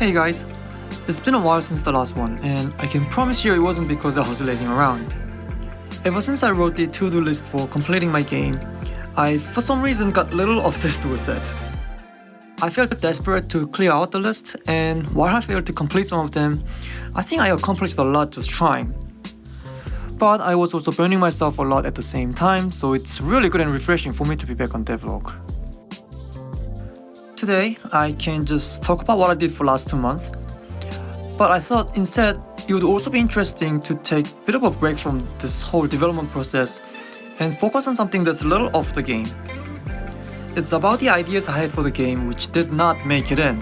Hey guys, it's been a while since the last one, and I can promise you it wasn't because I was lazing around. Ever since I wrote the to-do list for completing my game, I for some reason got a little obsessed with it. I felt desperate to clear out the list, and while I failed to complete some of them, I think I accomplished a lot just trying. But I was also burning myself a lot at the same time, so it's really good and refreshing for me to be back on DevLog. Today, I can just talk about what I did for last 2 months, but I thought instead it would also be interesting to take a bit of a break from this whole development process and focus on something that's a little off the game. It's about the ideas I had for the game which did not make it in.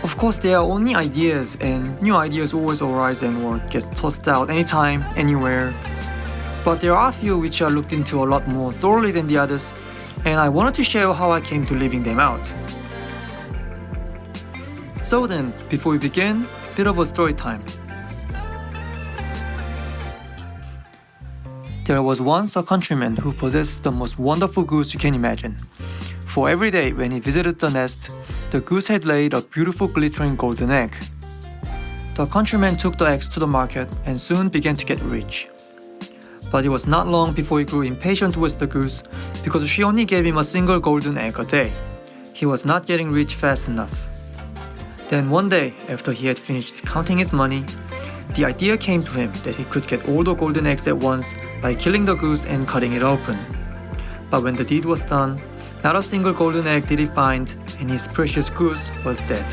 Of course, they are only ideas, and new ideas always arise and or get tossed out anytime, anywhere. But there are a few which I looked into a lot more thoroughly than the others, and I wanted to share how I came to leaving them out. So then, before we begin, a bit of a story time. There was once a countryman who possessed the most wonderful goose you can imagine. For every day when he visited the nest, the goose had laid a beautiful glittering golden egg. The countryman took the eggs to the market and soon began to get rich. But it was not long before he grew impatient with the goose because she only gave him a single golden egg a day. He was not getting rich fast enough. Then one day, after he had finished counting his money, the idea came to him that he could get all the golden eggs at once by killing the goose and cutting it open. But when the deed was done, not a single golden egg did he find, and his precious goose was dead.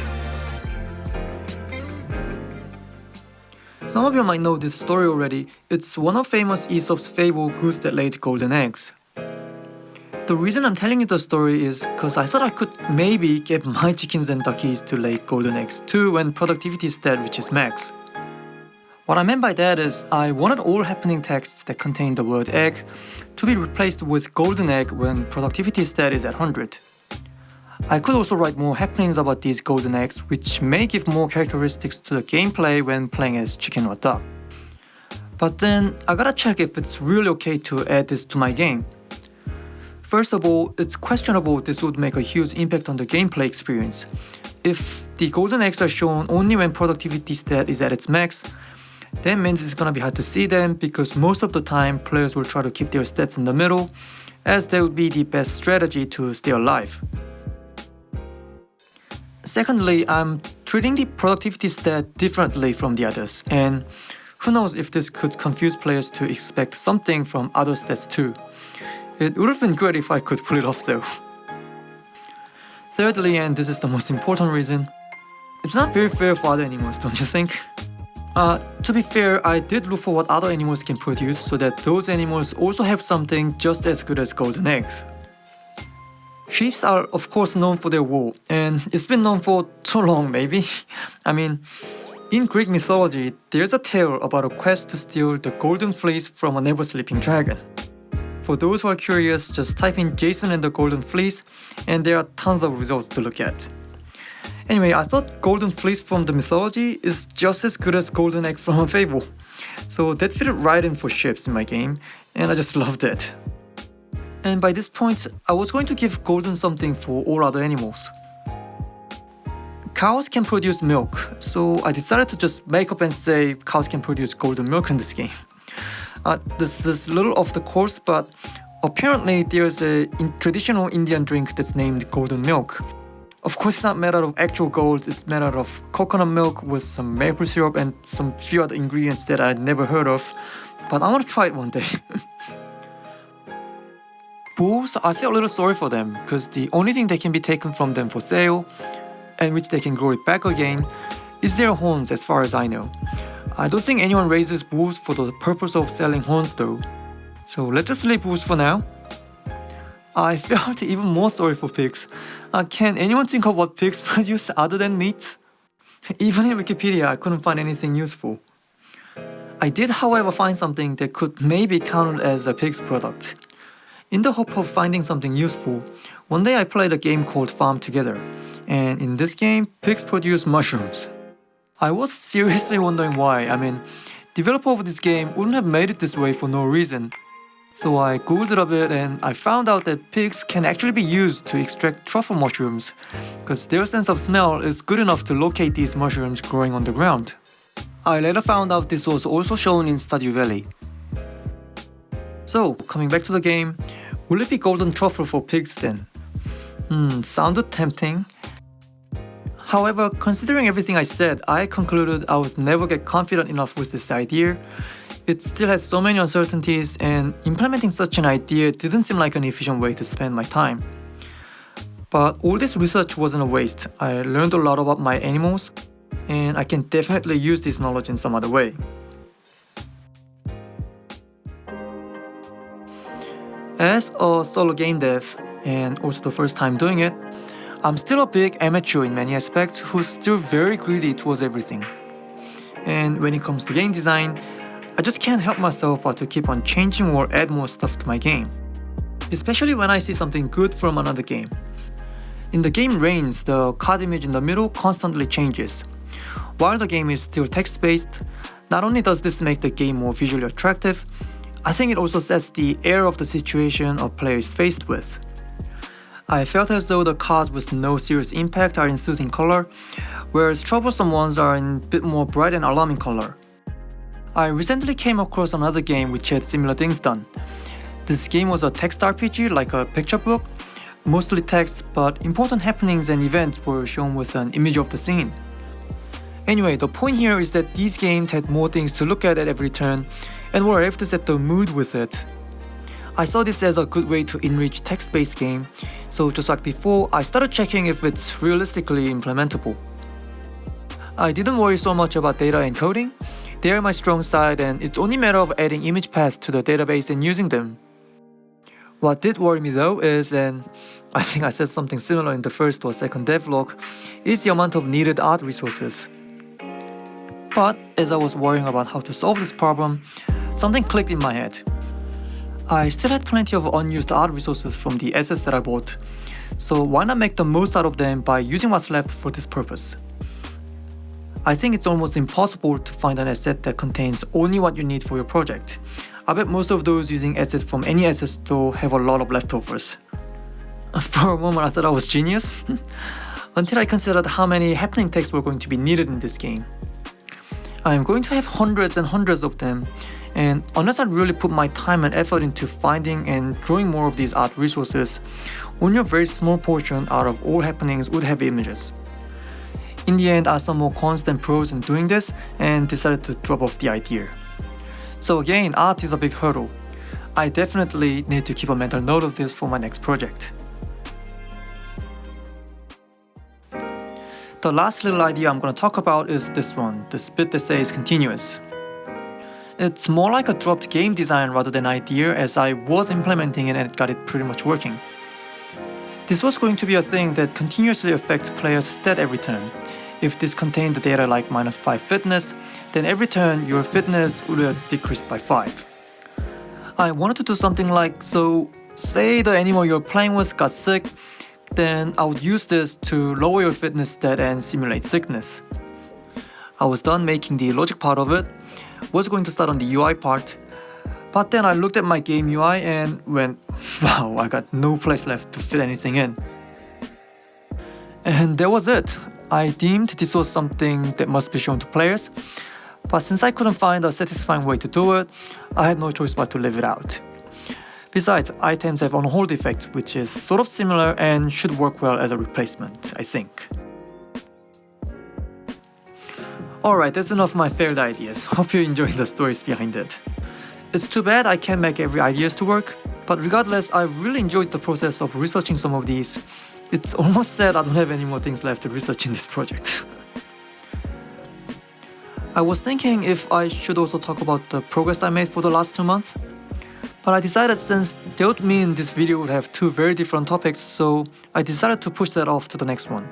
Some of you might know this story already. It's one of famous Aesop's fable, Goose That Laid Golden Eggs. The reason I'm telling you the story is because I thought I could maybe get my chickens and duckies to lay golden eggs too when productivity stat reaches max. What I meant by that is I wanted all happening texts that contain the word egg to be replaced with golden egg when productivity stat is at 100. I could also write more happenings about these golden eggs, which may give more characteristics to the gameplay when playing as chicken or duck. But then I gotta check if it's really okay to add this to my game. First of all, it's questionable this would make a huge impact on the gameplay experience. If the golden eggs are shown only when productivity stat is at its max, that means it's gonna be hard to see them because most of the time players will try to keep their stats in the middle, as that would be the best strategy to stay alive. Secondly, I'm treating the productivity stat differently from the others, and who knows if this could confuse players to expect something from other stats too. It would have been great if I could pull it off though. Thirdly, and this is the most important reason, it's not very fair for other animals, don't you think? To be fair, I did look for what other animals can produce so that those animals also have something just as good as golden eggs. Sheep are of course known for their wool, and it's been known for too long maybe. I mean, in Greek mythology, there's a tale about a quest to steal the golden fleece from a never-sleeping dragon. For those who are curious, just type in Jason and the golden fleece, and there are tons of results to look at. Anyway, I thought golden fleece from the mythology is just as good as golden egg from a fable. So that fit right in for ships in my game, and I just loved it. And by this point, I was going to give golden something for all other animals. Cows can produce milk, so I decided to just make up and say cows can produce golden milk in this game. This is a little off the course, but apparently there's a traditional Indian drink that's named golden milk. Of course, it's not made out of actual gold, it's made out of coconut milk with some maple syrup and some few other ingredients that I'd never heard of, but I want to try it one day. Bulls, I feel a little sorry for them, because the only thing that can be taken from them for sale, and which they can grow it back again, is their horns as far as I know. I don't think anyone raises bulls for the purpose of selling horns though. So let's just leave bulls for now. I felt even more sorry for pigs. Can anyone think of what pigs produce other than meat? Even in Wikipedia, I couldn't find anything useful. I did, however, find something that could maybe count as a pig's product. In the hope of finding something useful, one day I played a game called Farm Together, and in this game, pigs produce mushrooms. I was seriously wondering why. I mean, developer of this game wouldn't have made it this way for no reason. So I googled it a bit and I found out that pigs can actually be used to extract truffle mushrooms, because their sense of smell is good enough to locate these mushrooms growing on the ground. I later found out this was also shown in Stardew Valley. So, coming back to the game, will it be golden truffle for pigs then? Sounded tempting. However, considering everything I said, I concluded I would never get confident enough with this idea. It still has so many uncertainties, and implementing such an idea didn't seem like an efficient way to spend my time. But all this research wasn't a waste. I learned a lot about my animals, and I can definitely use this knowledge in some other way. As a solo game dev, and also the first time doing it, I'm still a big amateur in many aspects who's still very greedy towards everything. And when it comes to game design, I just can't help myself but to keep on changing or add more stuff to my game. Especially when I see something good from another game. In the game Reigns, the card image in the middle constantly changes. While the game is still text-based, not only does this make the game more visually attractive, I think it also sets the air of the situation a player is faced with. I felt as though the cards with no serious impact are in soothing color, whereas troublesome ones are in a bit more bright and alarming color. I recently came across another game which had similar things done. This game was a text RPG like a picture book, mostly text, but important happenings and events were shown with an image of the scene. Anyway, the point here is that these games had more things to look at every turn and were able to set the mood with it. I saw this as a good way to enrich text-based game, so just like before, I started checking if it's realistically implementable. I didn't worry so much about data encoding. They are my strong side, and it's only a matter of adding image paths to the database and using them. What did worry me though is, and I think I said something similar in the first or second devlog, is the amount of needed art resources. But as I was worrying about how to solve this problem, something clicked in my head. I still had plenty of unused art resources from the assets that I bought, so why not make the most out of them by using what's left for this purpose? I think it's almost impossible to find an asset that contains only what you need for your project. I bet most of those using assets from any asset store have a lot of leftovers. For a moment I thought I was genius, until I considered how many happening texts were going to be needed in this game. I am going to have hundreds and hundreds of them, and unless I really put my time and effort into finding and drawing more of these art resources, only a very small portion out of all happenings would have images. In the end, I saw more cons than pros in doing this and decided to drop off the idea. So again, art is a big hurdle. I definitely need to keep a mental note of this for my next project. The last little idea I'm going to talk about is this one, this bit that says continuous. It's more like a dropped game design rather than idea, as I was implementing it and it got it pretty much working. This was going to be a thing that continuously affects players' stat every turn. If this contained the data like -5 fitness, then every turn your fitness would have decreased by 5. I wanted to do something like, so say the animal you're playing with got sick, then I would use this to lower your fitness stat and simulate sickness. I was done making the logic part of it, was going to start on the UI part, but then I looked at my game UI and went, wow, I got no place left to fit anything in. And that was it. I deemed this was something that must be shown to players, but since I couldn't find a satisfying way to do it, I had no choice but to leave it out. Besides, items have on-hold effect, which is sort of similar and should work well as a replacement, I think. Alright, that's enough of my failed ideas. Hope you're enjoying the stories behind it. It's too bad I can't make every ideas to work, but regardless, I really enjoyed the process of researching some of these. It's almost sad I don't have any more things left to research in this project. I was thinking if I should also talk about the progress I made for the last 2 months, but I decided since that would mean this video would have 2 very different topics, so I decided to push that off to the next one.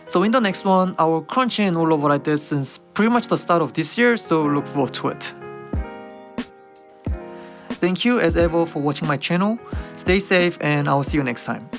So in the next one, I will crunch in all of what I did since pretty much the start of this year, so look forward to it. Thank you as ever for watching my channel, stay safe and I will see you next time.